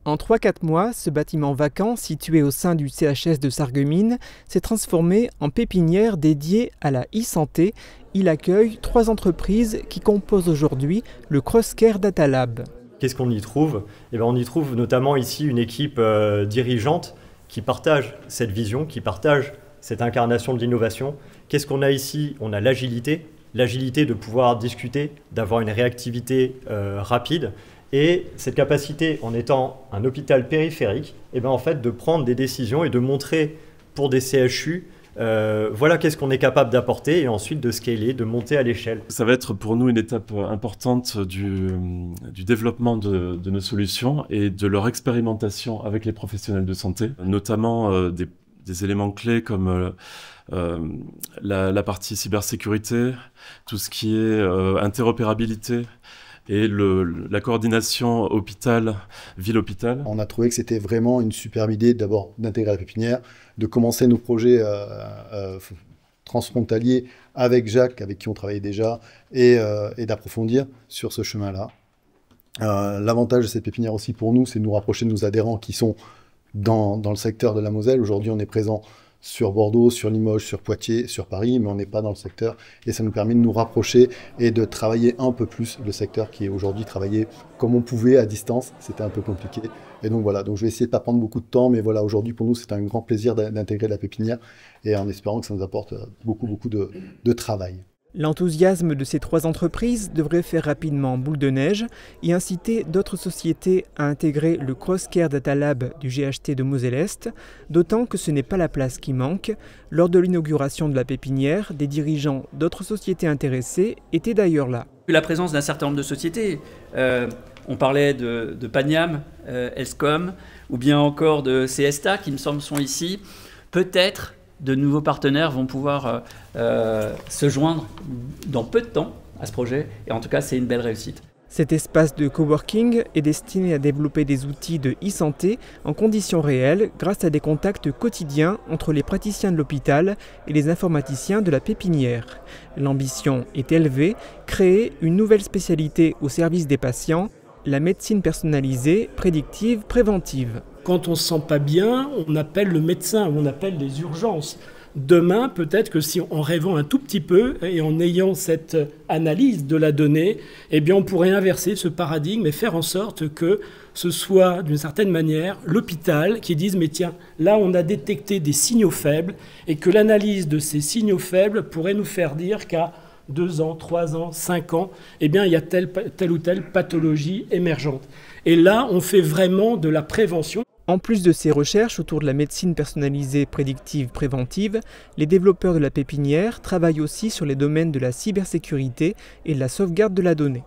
En 3-4 mois, ce bâtiment vacant, situé au sein du CHS de Sarreguemines, s'est transformé en pépinière dédiée à la e-santé. Il accueille 3 entreprises qui composent aujourd'hui le CrossCare Data Lab. Qu'est-ce qu'on y trouve ? On y trouve notamment ici une équipe dirigeante qui partage cette vision, qui partage cette incarnation de l'innovation. Qu'est-ce qu'on a ici ? On a l'agilité de pouvoir discuter, d'avoir une réactivité rapide. Et cette capacité, en étant un hôpital périphérique, en fait, de prendre des décisions et de montrer pour des CHU, voilà qu'est-ce qu'on est capable d'apporter et ensuite de scaler, de monter à l'échelle. Ça va être pour nous une étape importante du développement de nos solutions et de leur expérimentation avec les professionnels de santé, notamment des éléments clés comme la partie cybersécurité, tout ce qui est interopérabilité, et la coordination ville-hôpital. On a trouvé que c'était vraiment une superbe idée d'abord d'intégrer la pépinière, de commencer nos projets transfrontaliers avec Jacques, avec qui on travaillait déjà, et d'approfondir sur ce chemin-là. L'avantage de cette pépinière aussi pour nous, c'est de nous rapprocher de nos adhérents qui sont dans le secteur de la Moselle. Aujourd'hui, on est présent sur Bordeaux, sur Limoges, sur Poitiers, sur Paris, mais on n'est pas dans le secteur et ça nous permet de nous rapprocher et de travailler un peu plus le secteur qui est aujourd'hui travaillé comme on pouvait à distance, c'était un peu compliqué. Et donc voilà, donc je vais essayer de ne pas prendre beaucoup de temps, mais voilà, aujourd'hui pour nous c'est un grand plaisir d'intégrer la pépinière et en espérant que ça nous apporte beaucoup de travail. L'enthousiasme de ces 3 entreprises devrait faire rapidement boule de neige et inciter d'autres sociétés à intégrer le CrossCare Data Lab du GHT de Moselle-Est, d'autant que ce n'est pas la place qui manque. Lors de l'inauguration de la pépinière, des dirigeants d'autres sociétés intéressées étaient d'ailleurs là. La présence d'un certain nombre de sociétés, on parlait de Paniam, Elscom, ou bien encore de Cesta qui me semble sont ici, peut-être de nouveaux partenaires vont pouvoir se joindre dans peu de temps à ce projet. Et en tout cas, c'est une belle réussite. Cet espace de coworking est destiné à développer des outils de e-santé en conditions réelles grâce à des contacts quotidiens entre les praticiens de l'hôpital et les informaticiens de la pépinière. L'ambition est élevée, créer une nouvelle spécialité au service des patients, la médecine personnalisée, prédictive, préventive. Quand on ne se sent pas bien, on appelle le médecin, on appelle les urgences. Demain, peut-être que si en rêvant un tout petit peu et en ayant cette analyse de la donnée, on pourrait inverser ce paradigme et faire en sorte que ce soit d'une certaine manière l'hôpital qui dise « mais tiens, là on a détecté des signaux faibles » et que l'analyse de ces signaux faibles pourrait nous faire dire qu'à 2 ans, 3 ans, 5 ans, il y a telle ou telle pathologie émergente. Et là, on fait vraiment de la prévention. En plus de ces recherches autour de la médecine personnalisée prédictive préventive, les développeurs de la pépinière travaillent aussi sur les domaines de la cybersécurité et de la sauvegarde de la donnée.